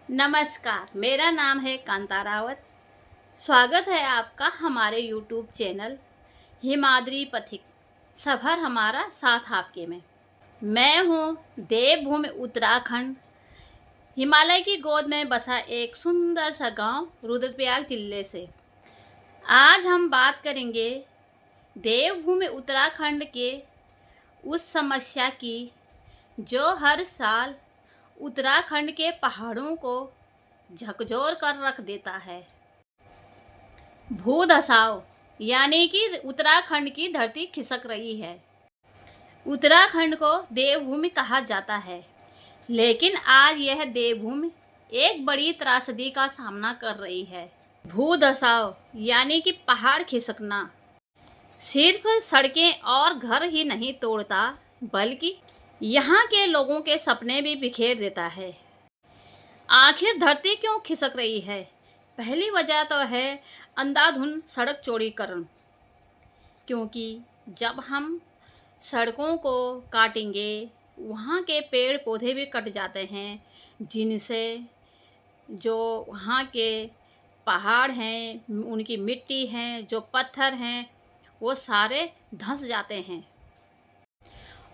नमस्कार, मेरा नाम है कांता रावत। स्वागत है आपका हमारे यूट्यूब चैनल हिमाद्री पथिक सफ़र हमारा साथ आपके में। मैं हूँ देवभूमि उत्तराखंड, हिमालय की गोद में बसा एक सुंदर सा गांव रुद्रप्रयाग जिले से। आज हम बात करेंगे देवभूमि उत्तराखंड के उस समस्या की जो हर साल उत्तराखंड के पहाड़ों को झकझोर कर रख देता है। भूधसाव यानी कि उत्तराखंड की धरती खिसक रही है। उत्तराखंड को देवभूमि कहा जाता है, लेकिन आज यह देवभूमि एक बड़ी त्रासदी का सामना कर रही है। भूधसाव यानी कि पहाड़ खिसकना सिर्फ सड़कें और घर ही नहीं तोड़ता, बल्कि यहाँ के लोगों के सपने भी बिखेर देता है। आखिर धरती क्यों खिसक रही है? पहली वजह तो है अंधाधुंध सड़क चौड़ीकरण, क्योंकि जब हम सड़कों को काटेंगे वहाँ के पेड़ पौधे भी कट जाते हैं, जिनसे जो वहाँ के पहाड़ हैं, उनकी मिट्टी हैं, जो पत्थर हैं, वो सारे धंस जाते हैं।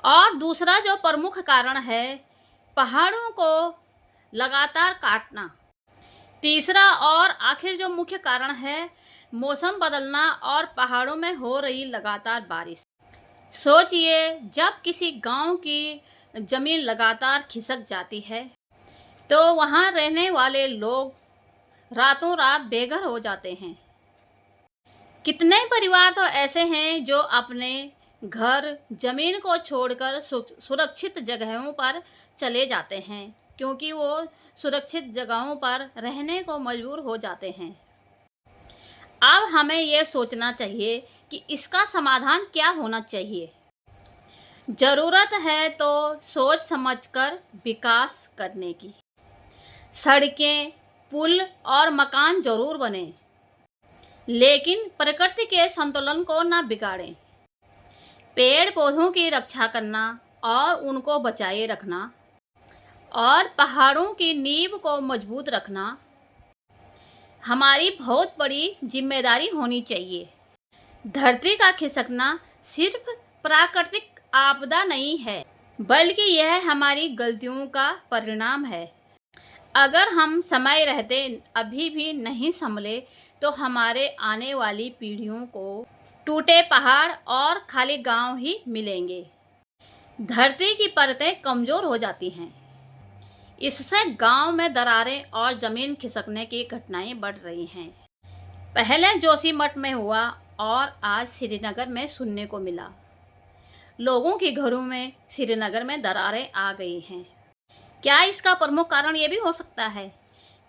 और दूसरा जो प्रमुख कारण है पहाड़ों को लगातार काटना। तीसरा और आखिर जो मुख्य कारण है मौसम बदलना और पहाड़ों में हो रही लगातार बारिश। सोचिए, जब किसी गांव की ज़मीन लगातार खिसक जाती है तो वहां रहने वाले लोग रातों रात बेघर हो जाते हैं। कितने परिवार तो ऐसे हैं जो अपने घर ज़मीन को छोड़कर सुरक्षित जगहों पर चले जाते हैं, क्योंकि वो सुरक्षित जगहों पर रहने को मजबूर हो जाते हैं। अब हमें ये सोचना चाहिए कि इसका समाधान क्या होना चाहिए। ज़रूरत है तो सोच समझकर विकास करने की। सड़कें, पुल और मकान जरूर बने, लेकिन प्रकृति के संतुलन को ना बिगाड़ें। पेड़ पौधों की रक्षा करना और उनको बचाए रखना और पहाड़ों की नींव को मजबूत रखना हमारी बहुत बड़ी जिम्मेदारी होनी चाहिए। धरती का खिसकना सिर्फ प्राकृतिक आपदा नहीं है, बल्कि यह हमारी गलतियों का परिणाम है। अगर हम समय रहते अभी भी नहीं संभले तो हमारे आने वाली पीढ़ियों को टूटे पहाड़ और खाली गांव ही मिलेंगे। धरती की परतें कमज़ोर हो जाती हैं। इससे गांव में दरारें और ज़मीन खिसकने की घटनाएं बढ़ रही हैं। पहले जोशीमठ में हुआ और आज श्रीनगर में सुनने को मिला। लोगों के घरों में श्रीनगर में दरारें आ गई हैं। क्या इसका प्रमुख कारण ये भी हो सकता है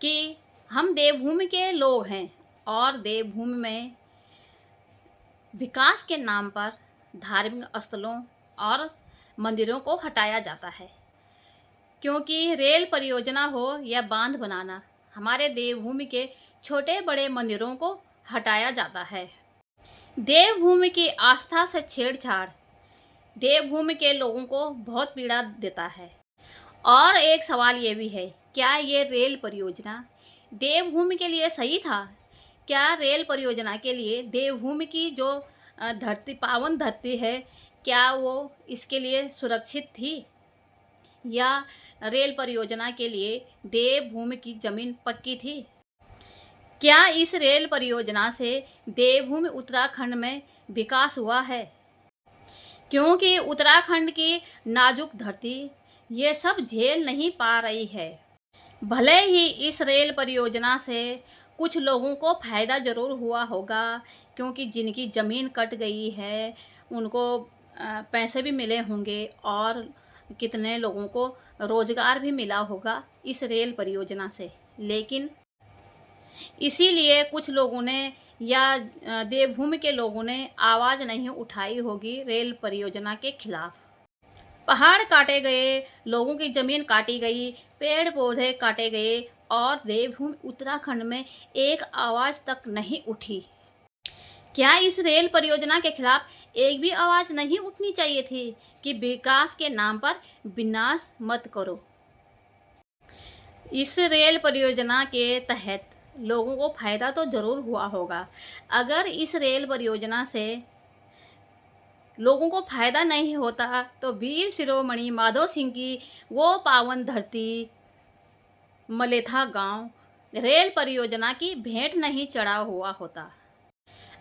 कि हम देवभूमि के लोग हैं और देवभूमि में विकास के नाम पर धार्मिक स्थलों और मंदिरों को हटाया जाता है, क्योंकि रेल परियोजना हो या बांध बनाना, हमारे देवभूमि के छोटे बड़े मंदिरों को हटाया जाता है। देवभूमि की आस्था से छेड़छाड़ देवभूमि के लोगों को बहुत पीड़ा देता है। और एक सवाल ये भी है, क्या ये रेल परियोजना देवभूमि के लिए सही था? क्या रेल परियोजना के लिए देवभूमि की जो धरती, पावन धरती है, क्या वो इसके लिए सुरक्षित थी? या रेल परियोजना के लिए देवभूमि की ज़मीन पक्की थी? क्या इस रेल परियोजना से देवभूमि उत्तराखंड में विकास हुआ है? क्योंकि उत्तराखंड की नाजुक धरती ये सब झेल नहीं पा रही है। भले ही इस रेल परियोजना से कुछ लोगों को फ़ायदा ज़रूर हुआ होगा, क्योंकि जिनकी ज़मीन कट गई है उनको पैसे भी मिले होंगे और कितने लोगों को रोज़गार भी मिला होगा इस रेल परियोजना से। लेकिन इसीलिए कुछ लोगों ने या देवभूमि के लोगों ने आवाज़ नहीं उठाई होगी रेल परियोजना के खिलाफ। पहाड़ काटे गए, लोगों की ज़मीन काटी गई, पेड़ पौधे काटे गए और देवभूमि उत्तराखंड में एक आवाज़ तक नहीं उठी। क्या इस रेल परियोजना के खिलाफ एक भी आवाज़ नहीं उठनी चाहिए थी कि विकास के नाम पर विनाश मत करो? इस रेल परियोजना के तहत लोगों को फ़ायदा तो ज़रूर हुआ होगा। अगर इस रेल परियोजना से लोगों को फ़ायदा नहीं होता तो वीर शिरोमणि माधो सिंह की वो पावन धरती मलेथा गांव रेल परियोजना की भेंट नहीं चढ़ा हुआ होता।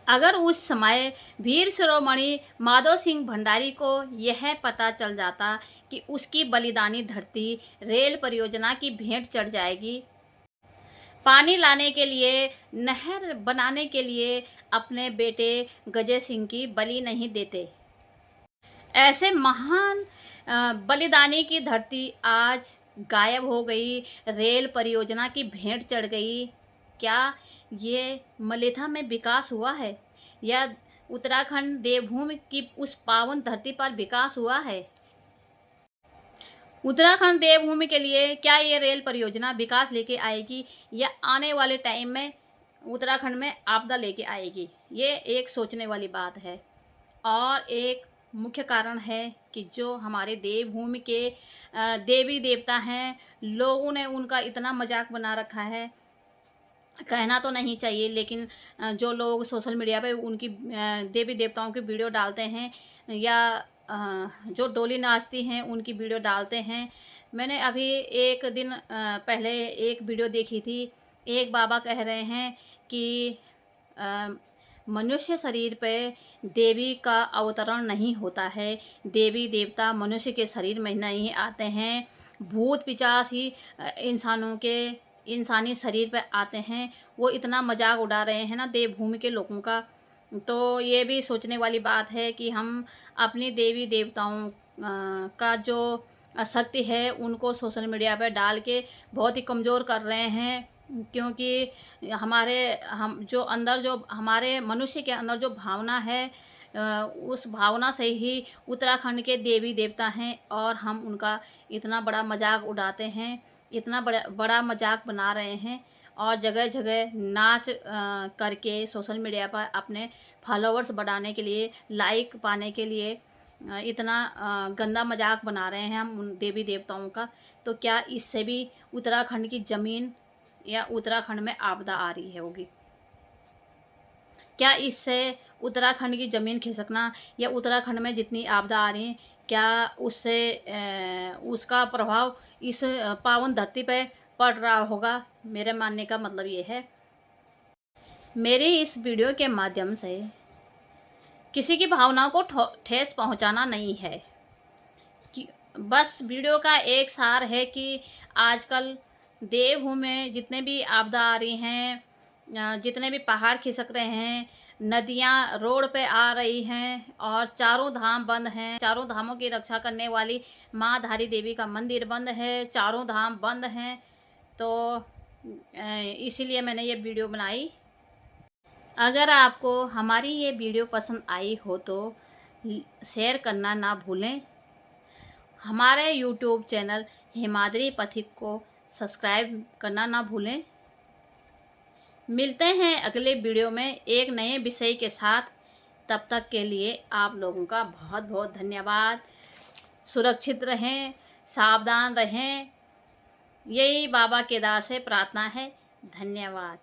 अगर उस समय वीर शिरोमणि माधो सिंह भंडारी को यह पता चल जाता कि उसकी बलिदानी धरती रेल परियोजना की भेंट चढ़ जाएगी, पानी लाने के लिए, नहर बनाने के लिए अपने बेटे गजय सिंह की बलि नहीं देते। ऐसे महान बलिदानी की धरती आज गायब हो गई, रेल परियोजना की भेंट चढ़ गई। क्या ये मलेथा में विकास हुआ है या उत्तराखंड देवभूमि की उस पावन धरती पर विकास हुआ है? उत्तराखंड देवभूमि के लिए क्या ये रेल परियोजना विकास लेके आएगी या आने वाले टाइम में उत्तराखंड में आपदा लेके आएगी? ये एक सोचने वाली बात है। और एक मुख्य कारण है कि जो हमारे देवभूमि के देवी देवता हैं, लोगों ने उनका इतना मजाक बना रखा है, कहना तो नहीं चाहिए, लेकिन जो लोग सोशल मीडिया पे उनकी देवी देवताओं की वीडियो डालते हैं या जो डोली नाचती हैं उनकी वीडियो डालते हैं। मैंने अभी एक दिन पहले एक वीडियो देखी थी। एक बाबा कह रहे हैं कि मनुष्य शरीर पे देवी का अवतरण नहीं होता है, देवी देवता मनुष्य के शरीर में नहीं आते हैं, भूत पिशाच ही इंसानों के इंसानी शरीर पे आते हैं। वो इतना मजाक उड़ा रहे हैं ना देवभूमि के लोगों का। तो ये भी सोचने वाली बात है कि हम अपनी देवी देवताओं का जो शक्ति है उनको सोशल मीडिया पर डाल के बहुत ही कमज़ोर कर रहे हैं, क्योंकि हम जो अंदर जो हमारे मनुष्य के अंदर जो भावना है उस भावना से ही उत्तराखंड के देवी देवता हैं और हम उनका इतना बड़ा मजाक उड़ाते हैं, इतना बड़ा मजाक बना रहे हैं और जगह जगह नाच करके सोशल मीडिया पर अपने फॉलोअर्स बढ़ाने के लिए, लाइक पाने के लिए इतना गंदा मजाक बना रहे हैं हम उन देवी देवताओं का। तो क्या इससे भी उत्तराखंड की ज़मीन या उत्तराखंड में आपदा आ रही है होगी? क्या इससे उत्तराखंड की ज़मीन खिसकना या उत्तराखंड में जितनी आपदा आ रही है, क्या उससे उसका प्रभाव इस पावन धरती पे पड़ रहा होगा? मेरे मानने का मतलब ये है। मेरे इस वीडियो के माध्यम से किसी की भावनाओं को ठेस पहुंचाना नहीं है, कि बस वीडियो का एक सार है कि आजकल देवभूमि में जितने भी आपदा आ रही हैं, जितने भी पहाड़ खिसक रहे हैं, नदियाँ रोड पे आ रही हैं और चारों धाम बंद हैं, चारों धामों की रक्षा करने वाली माँ धारी देवी का मंदिर बंद है, चारों धाम बंद हैं। तो इसीलिए मैंने ये वीडियो बनाई। अगर आपको हमारी ये वीडियो पसंद आई हो तो शेयर करना ना भूलें। हमारे यूट्यूब चैनल हिमाद्री पथिक को सब्सक्राइब करना ना भूलें। मिलते हैं अगले वीडियो में एक नए विषय के साथ। तब तक के लिए आप लोगों का बहुत बहुत धन्यवाद। सुरक्षित रहें, सावधान रहें, यही बाबा केदार से प्रार्थना है। धन्यवाद।